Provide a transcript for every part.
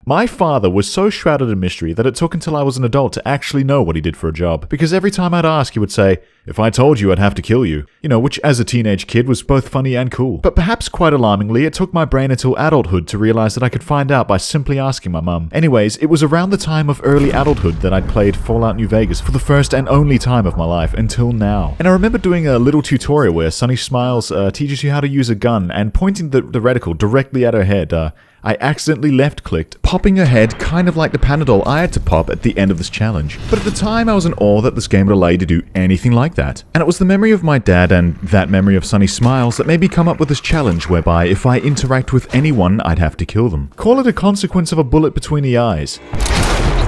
My father was so shrouded in mystery that it took until I was an adult to actually know what he did for a job. Because every time I'd ask, he would say, "If I told you, I'd have to kill you." You know, which as a teenage kid was both funny and cool. But perhaps quite alarmingly, it took my brain until adulthood to realize that I could find out by simply asking my mum. Anyways, it was around the time of early adulthood that I'd played Fallout New Vegas for the first and only time of my life until now. And I remember doing a little tutorial where Sunny Smiles teaches you how to use a gun, and pointing the reticle directly at her head, I accidentally left-clicked, popping her head kind of like the Panadol I had to pop at the end of this challenge. But at the time, I was in awe that this game would allow you to do anything like that. And it was the memory of my dad and that memory of Sunny Smiles that made me come up with this challenge whereby if I interact with anyone, I'd have to kill them. Call it a consequence of a bullet between the eyes.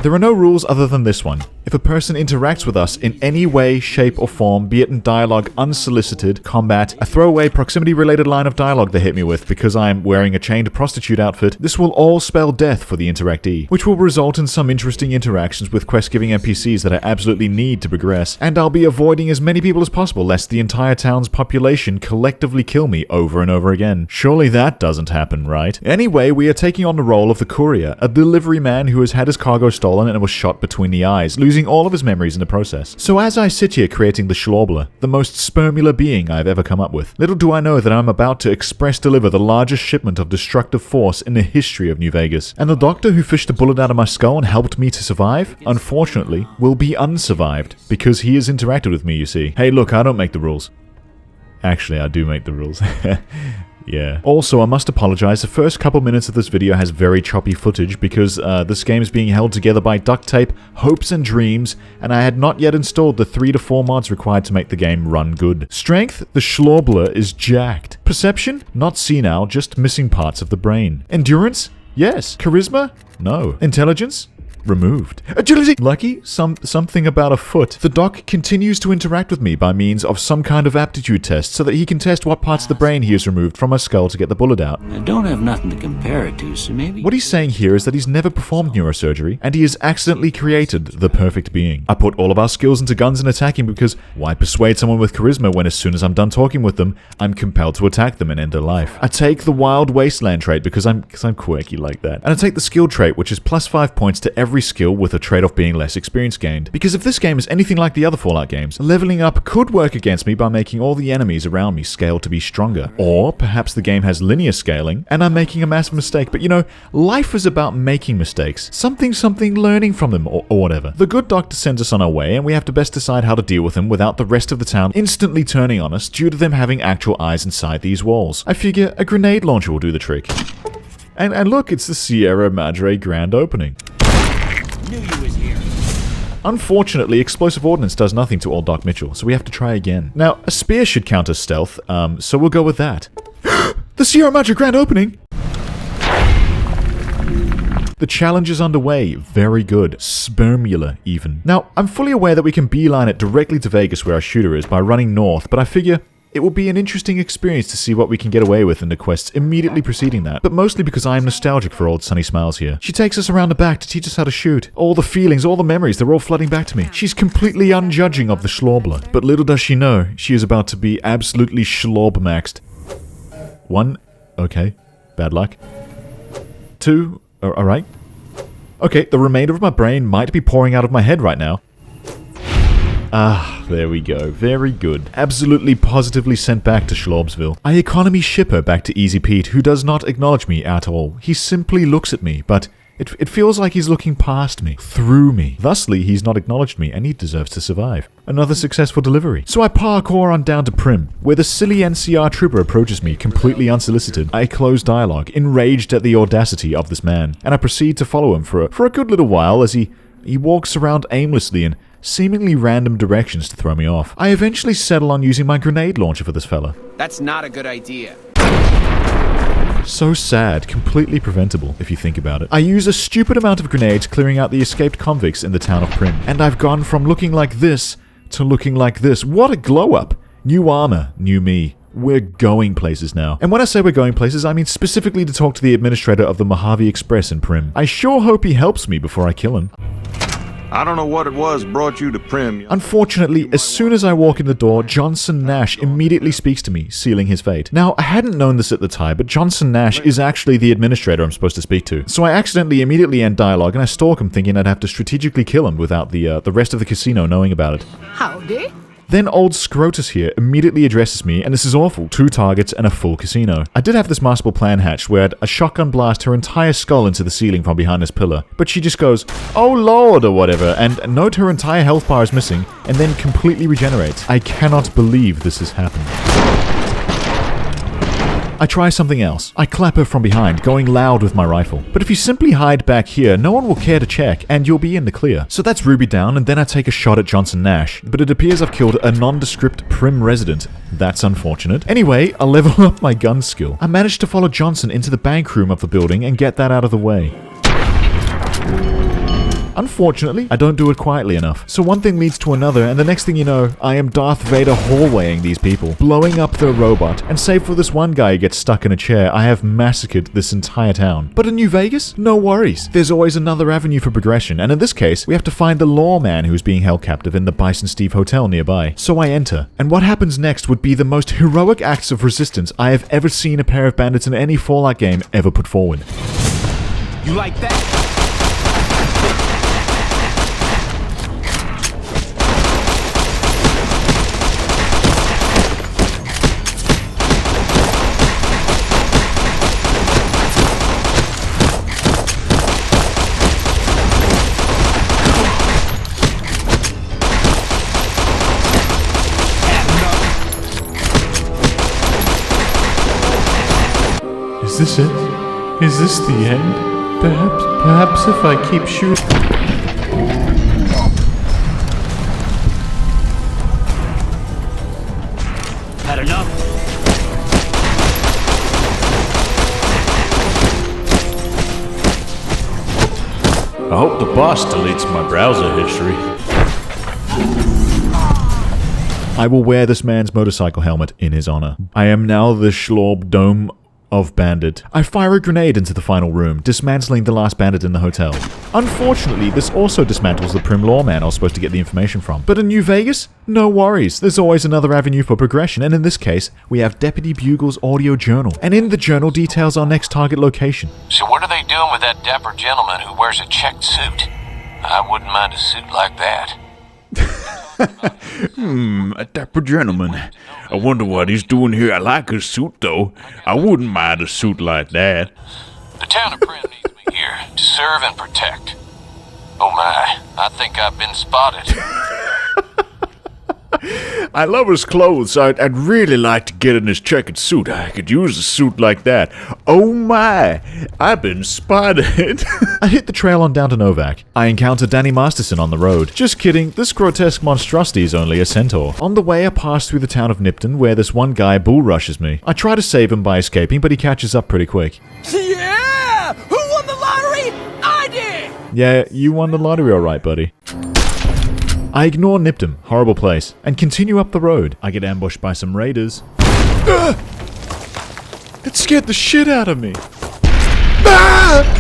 There are no rules other than this one. If a person interacts with us in any way, shape, or form, be it in dialogue, unsolicited, combat, a throwaway proximity-related line of dialogue they hit me with because I'm wearing a chained prostitute outfit, this will all spell death for the interactee, which will result in some interesting interactions with quest-giving NPCs that I absolutely need to progress, and I'll be avoiding as many people as possible lest the entire town's population collectively kill me over and over again. Surely that doesn't happen, right? Anyway, we are taking on the role of the courier, a delivery man who has had his cargo stolen and was shot between the eyes, losing all of his memories in the process. So as I sit here creating the Schlorbler, the most spermular being I've ever come up with, little do I know that I'm about to express deliver the largest shipment of destructive force in the history of New Vegas. And the doctor who fished a bullet out of my skull and helped me to survive, unfortunately, will be unsurvived, because he has interacted with me, you see. Hey look, I don't make the rules. Actually, I do make the rules. Yeah. Also, I must apologize, the first couple minutes of this video has very choppy footage because this game is being held together by duct tape, hopes and dreams, and I had not yet installed the 3 to 4 mods required to make the game run good. Strength, the Schlorbler is jacked. Perception, not senile, just missing parts of the brain. Endurance, yes. Charisma, no. Intelligence, removed. Agility! Lucky? Something about a foot. The doc continues to interact with me by means of some kind of aptitude test so that he can test what parts of the brain he has removed from my skull to get the bullet out. I don't have nothing to compare it to, so maybe... What he's saying here is that he's never performed neurosurgery, and he has accidentally created the perfect being. I put all of our skills into guns and attacking because why persuade someone with charisma when as soon as I'm done talking with them, I'm compelled to attack them and end their life. I take the wild wasteland trait because I'm quirky like that. And I take the skill trait, which is plus 5 points to every skill with a trade-off being less experience gained. Because if this game is anything like the other Fallout games, leveling up could work against me by making all the enemies around me scale to be stronger. Or perhaps the game has linear scaling and I'm making a massive mistake. But you know, life is about making mistakes. Something, learning from them or whatever. The good doctor sends us on our way and we have to best decide how to deal with him without the rest of the town instantly turning on us due to them having actual eyes inside these walls. I figure a grenade launcher will do the trick. And look, it's the Sierra Madre grand opening. Knew you was here. Unfortunately, explosive ordnance does nothing to old Doc Mitchell, so we have to try again. Now, a spear should count as stealth, so we'll go with that. The Sierra Madre grand opening! The challenge is underway. Very good. Spermular, even. Now, I'm fully aware that we can beeline it directly to Vegas where our shooter is by running north, but I figure it will be an interesting experience to see what we can get away with in the quests immediately preceding that, but mostly because I am nostalgic for old Sunny Smiles here. She takes us around the back to teach us how to shoot. All the feelings, all the memories, they're all flooding back to me. She's completely unjudging of the Schlorbler, but little does she know, she is about to be absolutely Schlorb-maxed. 1, okay, bad luck. 2, alright. Okay, the remainder of my brain might be pouring out of my head right now. Ah, there we go. Very good. Absolutely positively sent back to Schlorbsville. I economy ship her back to Easy Pete, who does not acknowledge me at all. He simply looks at me, but it feels like he's looking past me, through me. Thusly, he's not acknowledged me, and he deserves to survive. Another successful delivery. So I parkour on down to Primm, where the silly NCR trooper approaches me completely unsolicited. I close dialogue, enraged at the audacity of this man, and I proceed to follow him for a good little while as he walks around aimlessly in seemingly random directions to throw me off. I eventually settle on using my grenade launcher for this fella. That's not a good idea. So sad, completely preventable, if you think about it. I use a stupid amount of grenades clearing out the escaped convicts in the town of Primm, and I've gone from looking like this to looking like this. What a glow up! New armor, new me. We're going places now. And when I say we're going places, I mean specifically to talk to the administrator of the Mojave Express in Primm. I sure hope he helps me before I kill him. I don't know what it was brought you to Prim. Unfortunately, as soon as I walk in the door, Johnson Nash immediately speaks to me, sealing his fate. Now, I hadn't known this at the time, but Johnson Nash is actually the administrator I'm supposed to speak to. So I accidentally immediately end dialogue, and I stalk him thinking I'd have to strategically kill him without the rest of the casino knowing about it. Howdy. Then old Scrotus here immediately addresses me, and this is awful. 2 targets and a full casino. I did have this masterful plan hatched where I'd a shotgun blast her entire skull into the ceiling from behind this pillar, but she just goes, "Oh lord," or whatever, and note her entire health bar is missing, and then completely regenerates. I cannot believe this has happened. I try something else. I clap her from behind, going loud with my rifle. But if you simply hide back here, no one will care to check, and you'll be in the clear. So that's Ruby down, and then I take a shot at Johnson Nash. But it appears I've killed a nondescript Prim resident. That's unfortunate. Anyway, I level up my gun skill. I managed to follow Johnson into the bank room of the building and get that out of the way. Unfortunately, I don't do it quietly enough. So one thing leads to another, and the next thing you know, I am Darth Vader hallwaying these people, blowing up their robot, and save for this one guy who gets stuck in a chair, I have massacred this entire town. But in New Vegas? No worries. There's always another avenue for progression, and in this case, we have to find the lawman who's being held captive in the Bison Steve Hotel nearby. So I enter, and what happens next would be the most heroic acts of resistance I have ever seen a pair of bandits in any Fallout game ever put forward. You like that? Is this it? Is this the end? Perhaps if I keep shooting... Had enough? I hope the boss deletes my browser history. I will wear this man's motorcycle helmet in his honor. I am now the Schlorb Dome of Bandit. I fire a grenade into the final room, dismantling the last bandit in the hotel. Unfortunately, this also dismantles the Prim lawman I was supposed to get the information from. But in New Vegas? No worries. There's always another avenue for progression, and in this case, we have Deputy Bugle's audio journal. And in the journal details our next target location. So what are they doing with that dapper gentleman who wears a checked suit? I wouldn't mind a suit like that. A dapper gentleman. I wonder what he's doing here. I like his suit, though. I wouldn't mind a suit like that. The town of Prim needs me here to serve and protect. Oh my, I think I've been spotted. I love his clothes. I'd really like to get in his checkered suit. I could use a suit like that. Oh my, I've been spotted. I hit the trail on down to Novak. I encounter Danny Masterson on the road. Just kidding, this grotesque monstrosity is only a centaur. On the way, I pass through the town of Nipton, where this one guy bull rushes me. I try to save him by escaping, but he catches up pretty quick. Yeah! Who won the lottery? I did! Yeah, you won the lottery alright, buddy. I ignore Nipton, horrible place, and continue up the road. I get ambushed by some raiders. It scared the shit out of me.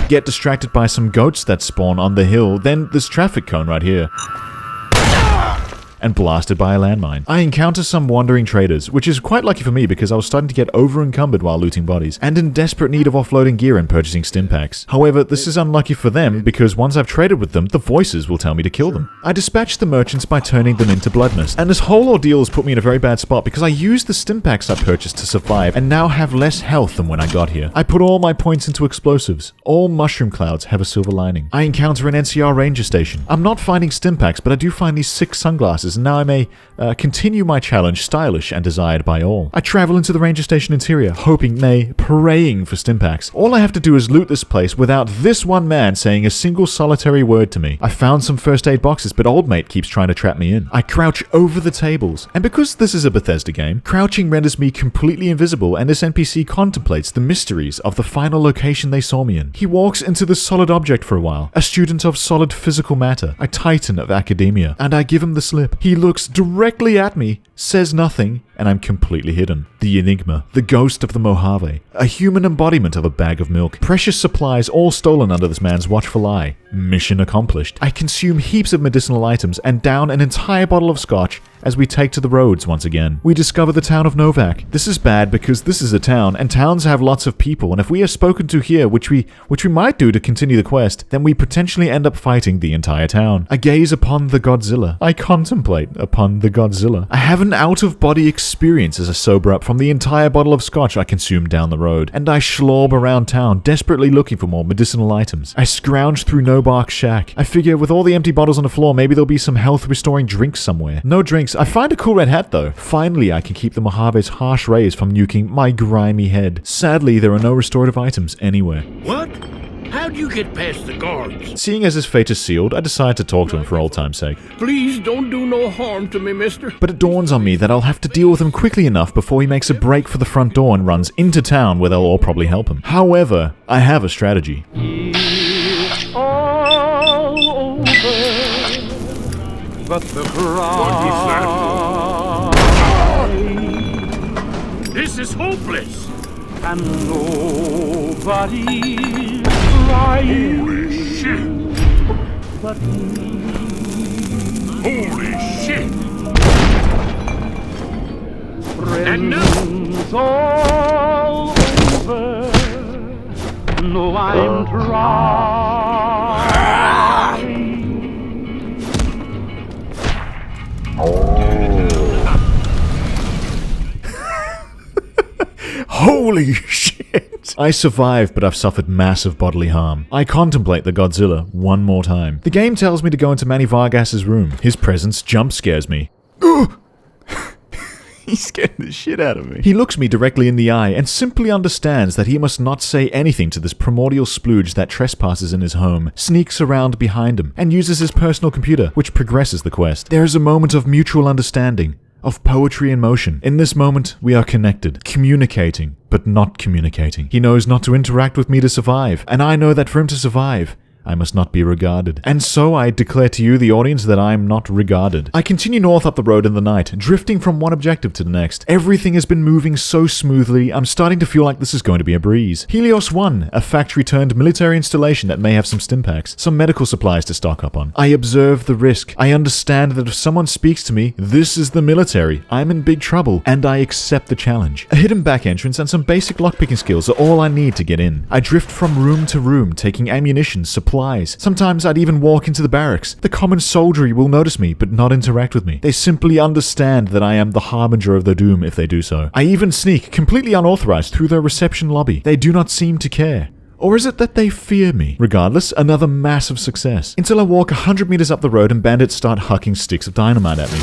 Get distracted by some goats that spawn on the hill, then this traffic cone right here. And blasted by a landmine. I encounter some wandering traders, which is quite lucky for me because I was starting to get over-encumbered while looting bodies, and in desperate need of offloading gear and purchasing stim packs. However, this is unlucky for them because once I've traded with them, the voices will tell me to kill them. I dispatch the merchants by turning them into blood mist, and this whole ordeal has put me in a very bad spot because I used the stim packs I purchased to survive and now have less health than when I got here. I put all my points into explosives. All mushroom clouds have a silver lining. I encounter an NCR ranger station. I'm not finding stim packs, but I do find these 6 sunglasses, and now I may continue my challenge, stylish and desired by all. I travel into the ranger station interior, hoping, nay, praying for stimpaks. All I have to do is loot this place without this one man saying a single solitary word to me. I found some first aid boxes, but old mate keeps trying to trap me in. I crouch over the tables, and because this is a Bethesda game, crouching renders me completely invisible, and this NPC contemplates the mysteries of the final location they saw me in. He walks into the solid object for a while, a student of solid physical matter, a titan of academia, and I give him the slip. He looks directly at me, says nothing, and I'm completely hidden. The Enigma, the ghost of the Mojave, a human embodiment of a bag of milk. Precious supplies all stolen under this man's watchful eye. Mission accomplished. I consume heaps of medicinal items and down an entire bottle of scotch as we take to the roads once again. We discover the town of Novak. This is bad because this is a town, and towns have lots of people, and if we are spoken to here, which we might do to continue the quest, then we potentially end up fighting the entire town. I gaze upon the Godzilla. I contemplate upon the Godzilla. I have an out-of-body experience as I sober up from the entire bottle of scotch I consumed down the road, and I schlorb around town, desperately looking for more medicinal items. I scrounge through No Bark's shack. I figure with all the empty bottles on the floor, maybe there'll be some health-restoring drinks somewhere. No drinks. I find a cool red hat though. Finally, I can keep the Mojave's harsh rays from nuking my grimy head. Sadly, there are no restorative items anywhere. What? How'd you get past the guards? Seeing as his fate is sealed, I decide to talk to him for old time's sake. Please don't do no harm to me, mister. But it dawns on me that I'll have to deal with him quickly enough before he makes a break for the front door and runs into town where they'll all probably help him. However, I have a strategy. It's all over, but the cry, This is hopeless. and nobody crying. Holy shit. But me. Holy shit. Friends now- all over. No, I'm trying. Holy shit! I survived, but I've suffered massive bodily harm. I contemplate the Godzilla one more time. The game tells me to go into Manny Vargas's room. His presence jump scares me. He's scared the shit out of me. He looks me directly in the eye and simply understands that he must not say anything to this primordial splooge that trespasses in his home, sneaks around behind him, and uses his personal computer, which progresses the quest. There is a moment of mutual understanding, of poetry in motion. In this moment, we are connected, communicating, but not communicating. He knows not to interact with me to survive, and I know that for him to survive, I must not be regarded. And so I declare to you, the audience, that I am not regarded. I continue north up the road in the night, drifting from one objective to the next. Everything has been moving so smoothly, I'm starting to feel like this is going to be a breeze. Helios 1, a factory-turned military installation that may have some stimpaks, some medical supplies to stock up on. I observe the risk. I understand that if someone speaks to me, this is the military, I'm in big trouble, and I accept the challenge. A hidden back entrance and some basic lockpicking skills are all I need to get in. I drift from room to room, taking ammunition, supplies. Sometimes I'd even walk into the barracks. The common soldiery will notice me, but not interact with me. They simply understand that I am the harbinger of their doom if they do so. I even sneak, completely unauthorized, through their reception lobby. They do not seem to care. Or is it that they fear me? Regardless, another massive success. Until I walk 100 meters up the road and bandits start hucking sticks of dynamite at me.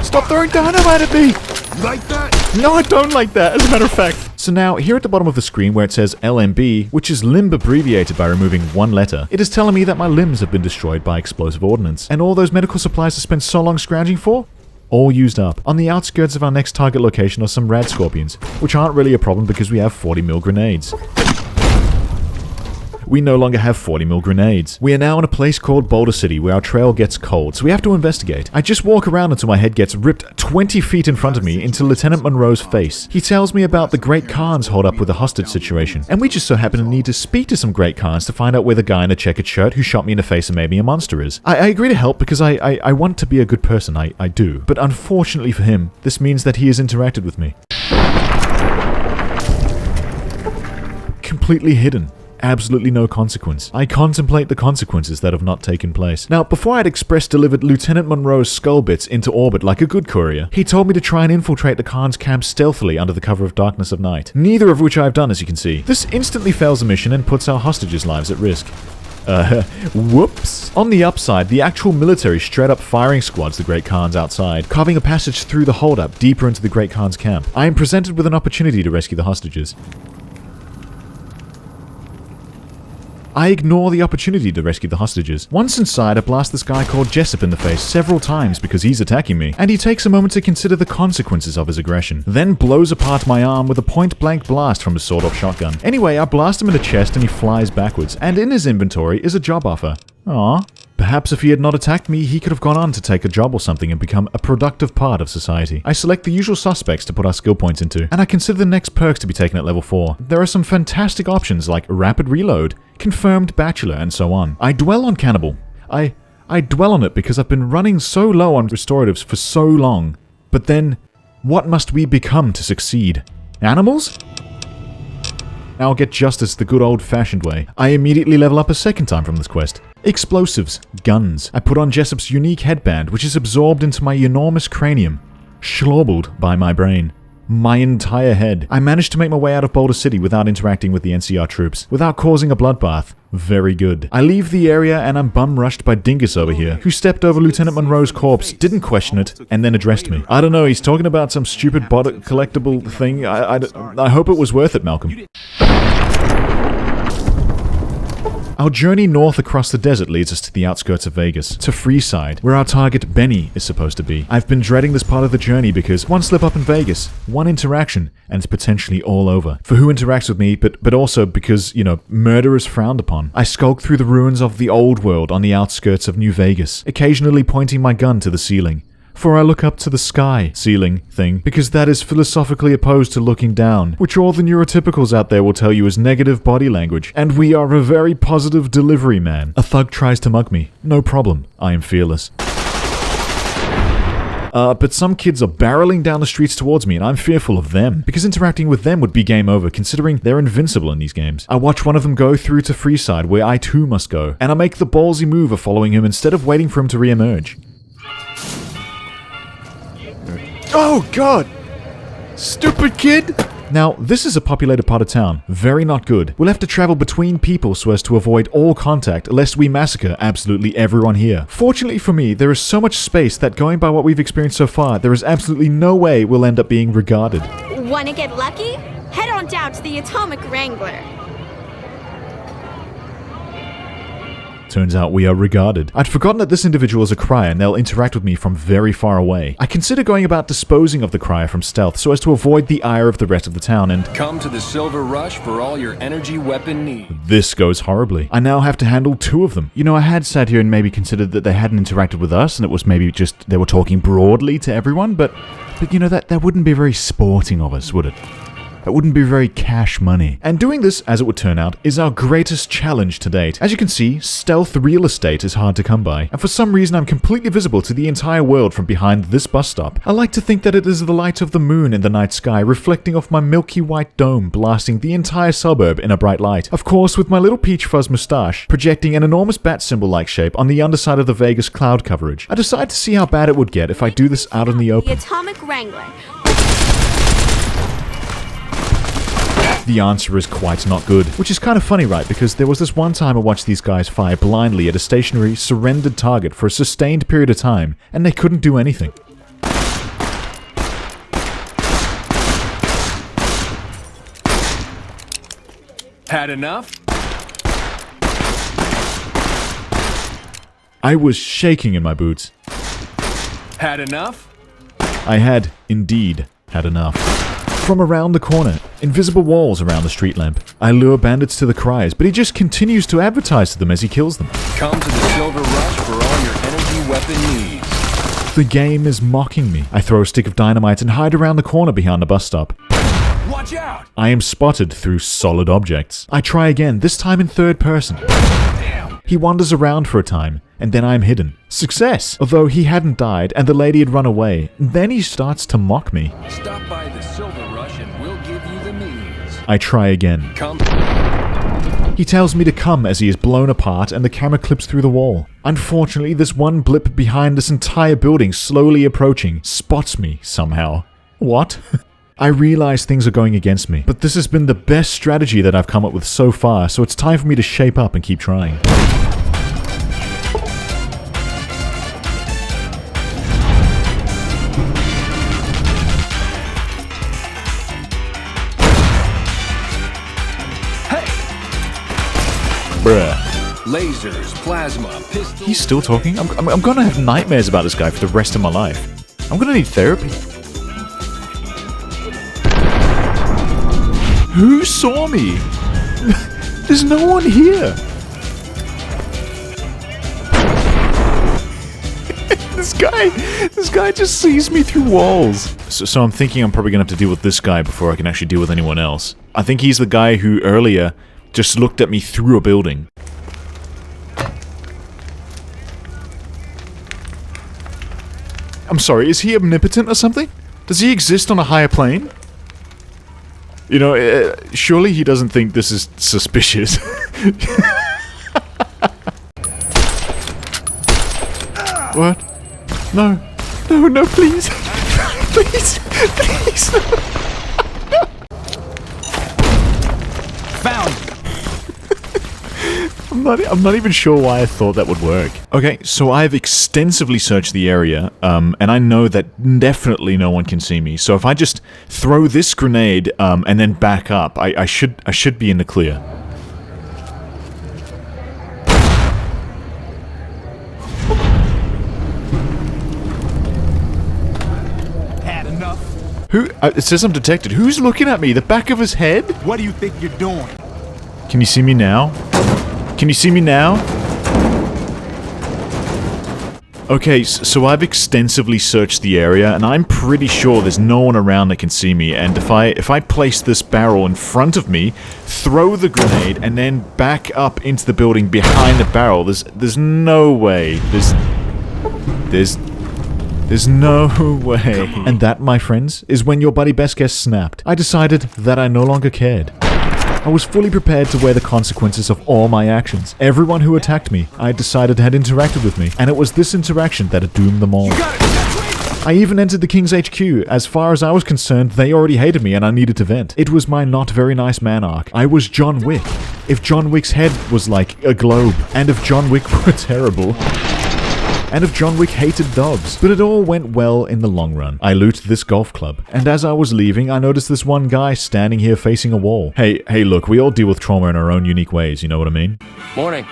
Stop throwing dynamite at me! You like that? No, I don't like that, as a matter of fact. So now, here at the bottom of the screen where it says LMB, which is limb abbreviated by removing one letter, it is telling me that my limbs have been destroyed by explosive ordnance. And all those medical supplies I spent so long scrounging for? All used up. On the outskirts of our next target location are some rad scorpions, which aren't really a problem because we have 40mm grenades. We no longer have 40mm grenades. We are now in a place called Boulder City where our trail gets cold, so we have to investigate. I just walk around until my head gets ripped 20 feet in front of me into Lieutenant Monroe's face. He tells me about the Great Khan's hold up with the hostage situation, and we just so happen to need to speak to some Great Khans to find out where the guy in the checkered shirt who shot me in the face and made me a monster is. I agree to help because I want to be a good person, I do. But unfortunately for him, this means that he has interacted with me. Completely hidden. Absolutely no consequence. I contemplate the consequences that have not taken place. Now, before I'd express delivered Lieutenant Monroe's skull bits into orbit like a good courier, he told me to try and infiltrate the Khan's camp stealthily under the cover of darkness of night. Neither of which I've done, as you can see. This instantly fails the mission and puts our hostages' lives at risk. Whoops. On the upside, the actual military straight up firing squads the Great Khans outside, carving a passage through the holdup deeper into the Great Khan's camp. I am presented with an opportunity to rescue the hostages. I ignore the opportunity to rescue the hostages. Once inside, I blast this guy called Jessup in the face several times because he's attacking me, and he takes a moment to consider the consequences of his aggression, then blows apart my arm with a point-blank blast from his sawed-off shotgun. Anyway, I blast him in the chest and he flies backwards, and in his inventory is a job offer. Aww. Perhaps if he had not attacked me, he could have gone on to take a job or something and become a productive part of society. I select the usual suspects to put our skill points into, and I consider the next perks to be taken at level 4. There are some fantastic options like rapid reload, confirmed bachelor, and so on. I dwell on cannibal. I dwell on it because I've been running so low on restoratives for so long. But then, what must we become to succeed? Animals? I'll get justice the good old-fashioned way. I immediately level up a second time from this quest. Explosives. Guns. I put on Jessup's unique headband, which is absorbed into my enormous cranium. Schlorbbled by my brain. My entire head. I managed to make my way out of Boulder City without interacting with the NCR troops, without causing a bloodbath. Very good. I leave the area and I'm bum-rushed by Dingus over here, who stepped over Lieutenant Monroe's corpse, didn't question it, and then addressed me. I don't know, he's talking about some stupid collectible thing. I hope it was worth it, Malcolm. Our journey north across the desert leads us to the outskirts of Vegas, to Freeside, where our target Benny is supposed to be. I've been dreading this part of the journey because one slip up in Vegas, one interaction, and it's potentially all over. For who interacts with me, but also because, you know, murder is frowned upon. I skulk through the ruins of the old world on the outskirts of New Vegas, occasionally pointing my gun to the ceiling. For I look up to the sky ceiling thing, because that is philosophically opposed to looking down, which all the neurotypicals out there will tell you is negative body language, and we are a very positive delivery man. A thug tries to mug me. No problem. I am fearless. But some kids are barreling down the streets towards me and I'm fearful of them, because interacting with them would be game over considering they're invincible in these games. I watch one of them go through to Freeside, where I too must go, and I make the ballsy move of following him instead of waiting for him to re-emerge. Oh god! Stupid kid! Now, this is a populated part of town. Very not good. We'll have to travel between people so as to avoid all contact, lest we massacre absolutely everyone here. Fortunately for me, there is so much space that going by what we've experienced so far, there is absolutely no way we'll end up being regarded. Wanna get lucky? Head on down to the Atomic Wrangler. Turns out we are regarded. I'd forgotten that this individual is a crier and they'll interact with me from very far away. I consider going about disposing of the crier from stealth so as to avoid the ire of the rest of the town and... Come to the Silver Rush for all your energy weapon needs. This goes horribly. I now have to handle 2 of them. You know, I had sat here and maybe considered that they hadn't interacted with us and it was maybe just they were talking broadly to everyone, but you know, that wouldn't be very sporting of us, would it? That wouldn't be very cash money. And doing this, as it would turn out, is our greatest challenge to date. As you can see, stealth real estate is hard to come by, and for some reason I'm completely visible to the entire world from behind this bus stop. I like to think that it is the light of the moon in the night sky reflecting off my milky white dome, blasting the entire suburb in a bright light. Of course, with my little peach fuzz moustache, projecting an enormous bat symbol-like shape on the underside of the Vegas cloud coverage. I decide to see how bad it would get if I do this out in the open. The Atomic Wrangler. The answer is quite not good. Which is kind of funny, right? Because there was this one time I watched these guys fire blindly at a stationary, surrendered target for a sustained period of time, and they couldn't do anything. Had enough? I was shaking in my boots. Had enough? I had, indeed, had enough. From around the corner, invisible walls around the street lamp. I lure bandits to the criers, but he just continues to advertise to them as he kills them. Come to the Silver Rush for all your energy weapon needs. The game is mocking me. I throw a stick of dynamite and hide around the corner behind the bus stop. Watch out! I am spotted through solid objects. I try again, this time in third person. Damn! He wanders around for a time, and then I'm hidden. Success! Although he hadn't died and the lady had run away, then he starts to mock me. Stop by the Silver Rush and we'll give you the means. I try again. Come. He tells me to come as he is blown apart and the camera clips through the wall. Unfortunately, this one blip behind this entire building slowly approaching spots me somehow. What? I realize things are going against me, but this has been the best strategy that I've come up with so far, so it's time for me to shape up and keep trying. Bruh. Lasers, plasma, pistols... He's still talking? I'm gonna have nightmares about this guy for the rest of my life. I'm gonna need therapy. Who saw me? There's no one here. This guy just sees me through walls. So I'm thinking I'm probably gonna have to deal with this guy before I can actually deal with anyone else. I think he's the guy who earlier just looked at me through a building. I'm sorry, is he omnipotent or something? Does he exist on a higher plane? You know, surely he doesn't think this is suspicious. What? No. No, no, please. Please. Please. No. Found. I'm not even sure why I thought that would work. Okay, so I've extensively searched the area, and I know that definitely no one can see me. So if I just throw this grenade, and then back up, I should be in the clear. Had enough. Who? It says I'm detected. Who's looking at me? The back of his head? What do you think you're doing? Can you see me now? Can you see me now? Okay, so I've extensively searched the area, and I'm pretty sure there's no one around that can see me, and if I place this barrel in front of me, throw the grenade, and then back up into the building behind the barrel, there's no way. There's no way. And that, my friends, is when your buddy best guess snapped. I decided that I no longer cared. I was fully prepared to wear the consequences of all my actions. Everyone who attacked me, I decided had interacted with me, and it was this interaction that had doomed them all. I even entered the King's HQ. As far as I was concerned, they already hated me and I needed to vent. It was my not very nice man arc. I was John Wick. If John Wick's head was like a globe, and if John Wick were terrible, and if John Wick hated dogs. But it all went well in the long run. I looted this golf club, and as I was leaving, I noticed this one guy standing here facing a wall. Hey, look, we all deal with trauma in our own unique ways, you know what I mean? Morning.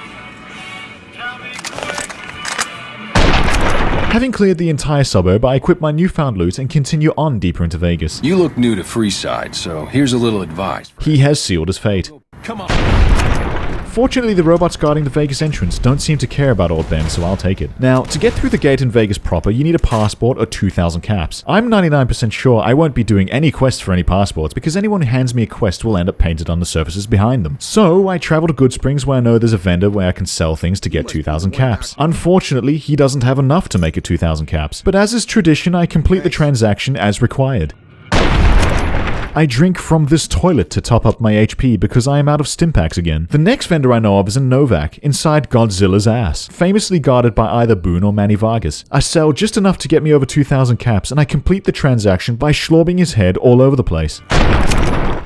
Having cleared the entire suburb, I equip my newfound loot and continue on deeper into Vegas. You look new to Freeside, so here's a little advice. He has sealed his fate. Come on. Fortunately, the robots guarding the Vegas entrance don't seem to care about Old Ben, so I'll take it. Now, to get through the gate in Vegas proper, you need a passport or 2,000 caps. I'm 99% sure I won't be doing any quests for any passports, because anyone who hands me a quest will end up painted on the surfaces behind them. So, I travel to Goodsprings where I know there's a vendor where I can sell things to get 2,000 caps. Unfortunately, he doesn't have enough to make it 2,000 caps, but as is tradition, I complete the transaction as required. I drink from this toilet to top up my HP because I am out of Stimpaks again. The next vendor I know of is in Novak, inside Godzilla's ass, famously guarded by either Boone or Manny Vargas. I sell just enough to get me over 2,000 caps, and I complete the transaction by schlorbing his head all over the place.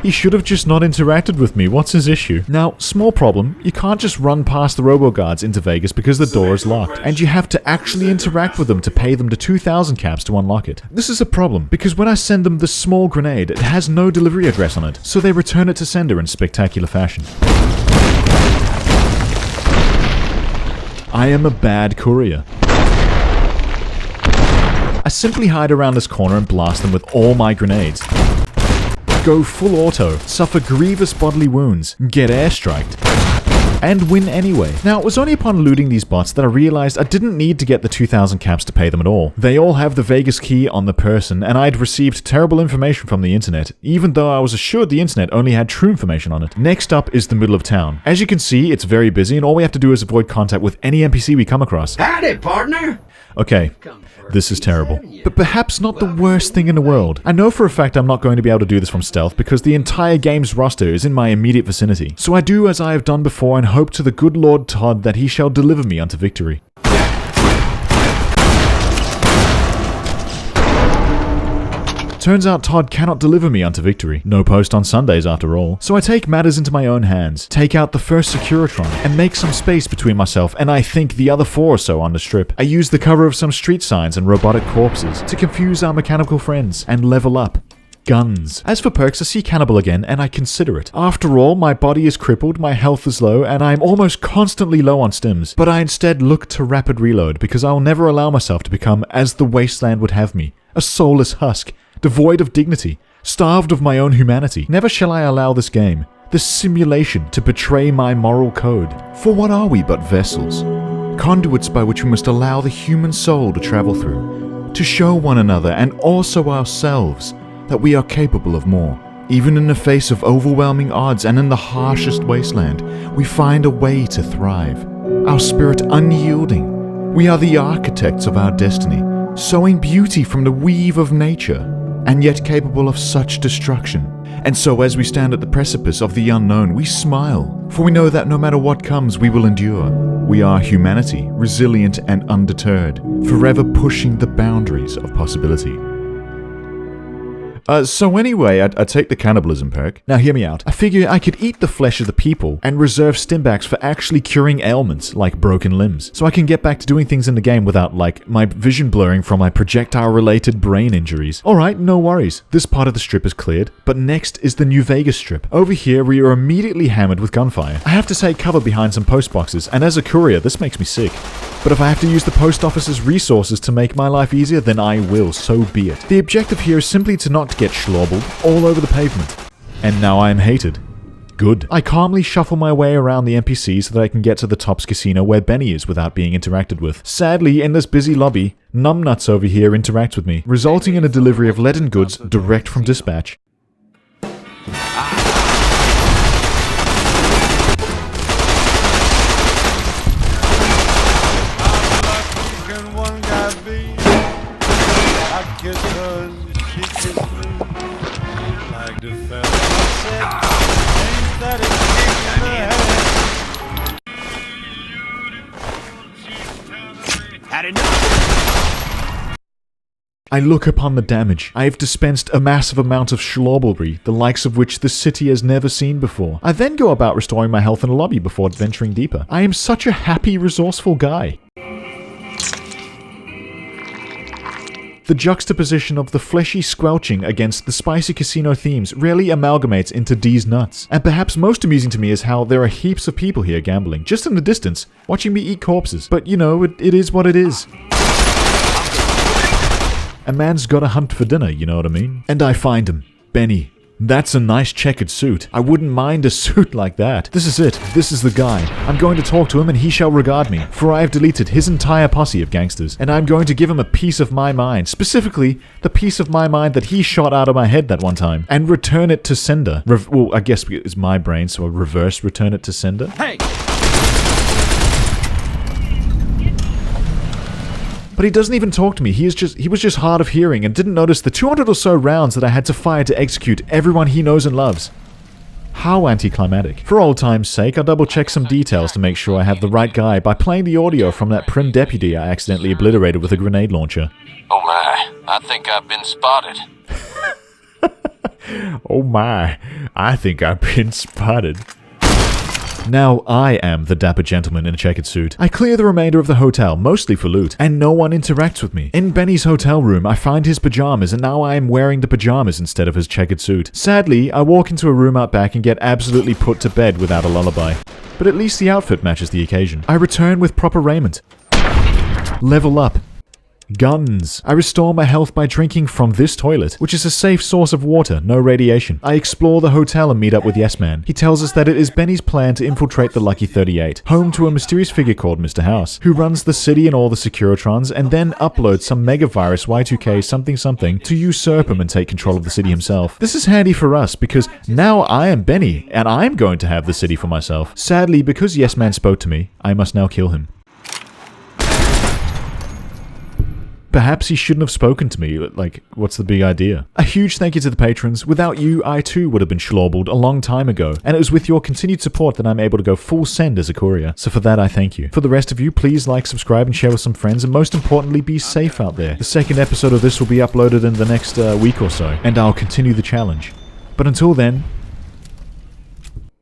He should have just not interacted with me, what's his issue? Now, small problem, you can't just run past the robo-guards into Vegas because the door is locked, and you have to actually interact with them to pay them to 2,000 caps to unlock it. This is a problem, because when I send them this small grenade, it has no delivery address on it, so they return it to sender in spectacular fashion. I am a bad courier. I simply hide around this corner and blast them with all my grenades. Go full auto, suffer grievous bodily wounds, get airstriked, and win anyway. Now, it was only upon looting these bots that I realized I didn't need to get the 2,000 caps to pay them at all. They all have the Vegas key on the person, and I'd received terrible information from the internet, even though I was assured the internet only had true information on it. Next up is the middle of town. As you can see, it's very busy, and all we have to do is avoid contact with any NPC we come across. Howdy, partner! Okay, this is terrible. But perhaps not the worst thing in the world. I know for a fact I'm not going to be able to do this from stealth because the entire game's roster is in my immediate vicinity. So I do as I have done before and hope to the good Lord Todd that he shall deliver me unto victory. Turns out Todd cannot deliver me unto victory. No post on Sundays after all. So I take matters into my own hands, take out the first Securitron, and make some space between myself and I think the other 4 or so on the strip. I use the cover of some street signs and robotic corpses to confuse our mechanical friends and level up. Guns. As for perks, I see Cannibal again, and I consider it. After all, my body is crippled, my health is low, and I am almost constantly low on stims. But I instead look to rapid reload, because I will never allow myself to become as the wasteland would have me. A soulless husk, devoid of dignity, starved of my own humanity. Never shall I allow this game, this simulation, to betray my moral code. For what are we but vessels? conduits by which we must allow the human soul to travel through, to show one another and also ourselves that we are capable of more. Even in the face of overwhelming odds and in the harshest wasteland, we find a way to thrive. Our spirit unyielding. We are the architects of our destiny, sowing beauty from the weave of nature, and yet capable of such destruction. And so as we stand at the precipice of the unknown, we smile, for we know that no matter what comes, we will endure. We are humanity, resilient and undeterred, forever pushing the boundaries of possibility. So anyway, I take the cannibalism perk. Now hear me out. I figure I could eat the flesh of the people and reserve stimbacks for actually curing ailments like broken limbs. So I can get back to doing things in the game without, like, my vision blurring from my projectile-related brain injuries. Alright, no worries. This part of the strip is cleared, but next is the New Vegas strip. Over here, we are immediately hammered with gunfire. I have to take cover behind some post boxes, and as a courier, this makes me sick. But if I have to use the post office's resources to make my life easier, then I will, so be it. The objective here is simply to not get schlorbled all over the pavement. And now I am hated. Good. I calmly shuffle my way around the NPC so that I can get to the Tops Casino where Benny is without being interacted with. Sadly, in this busy lobby, numbnuts over here interact with me, resulting in a delivery of leaden goods direct from dispatch. I look upon the damage. I have dispensed a massive amount of schlorbler, the likes of which the city has never seen before. I then go about restoring my health in the lobby before venturing deeper. I am such a happy, resourceful guy. The juxtaposition of the fleshy squelching against the spicy casino themes really amalgamates into D's nuts. And perhaps most amusing to me is how there are heaps of people here gambling, just in the distance, watching me eat corpses. But you know, it is what it is. A man's gotta hunt for dinner, you know what I mean? And I find him. Benny. That's a nice checkered suit. I wouldn't mind a suit like that. This is it. This is the guy. I'm going to talk to him and he shall regard me, for I have deleted his entire posse of gangsters, and I'm going to give him a piece of my mind, specifically the piece of my mind that he shot out of my head that one time, and return it to sender. Well, I guess it's my brain, so I'll reverse return it to sender. Hey! But he doesn't even talk to me. He was just hard of hearing and didn't notice the 200 or so rounds that I had to fire to execute everyone he knows and loves. How anticlimactic. For old time's sake, I'll double check some details to make sure I have the right guy by playing the audio from that Primmn't deputy I accidentally obliterated with a grenade launcher. Oh my, I think I've been spotted. Oh my, I think I've been spotted. Now I am the dapper gentleman in a checkered suit. I clear the remainder of the hotel, mostly for loot, and no one interacts with me. In Benny's hotel room, I find his pajamas, and now I am wearing the pajamas instead of his checkered suit. Sadly, I walk into a room out back and get absolutely put to bed without a lullaby. But at least the outfit matches the occasion. I return with proper raiment. Level up. Guns. I restore my health by drinking from this toilet, which is a safe source of water, no radiation. I explore the hotel and meet up with Yes Man. He tells us that it is Benny's plan to infiltrate the Lucky 38, home to a mysterious figure called Mr. House, who runs the city and all the Securitrons, and then uploads some megavirus Y2K something something to usurp him and take control of the city himself. This is handy for us because now I am Benny, and I'm going to have the city for myself. Sadly, because Yes Man spoke to me, I must now kill him. Perhaps he shouldn't have spoken to me, like, what's the big idea? A huge thank you to the patrons. Without you, I too would have been schlorbled a long time ago, and it was with your continued support that I'm able to go full send as a courier, so for that I thank you. For the rest of you, please like, subscribe, and share with some friends, and most importantly, be safe out there. The second episode of this will be uploaded in the next week or so, and I'll continue the challenge. But until then,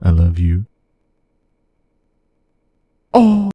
I love you. Oh!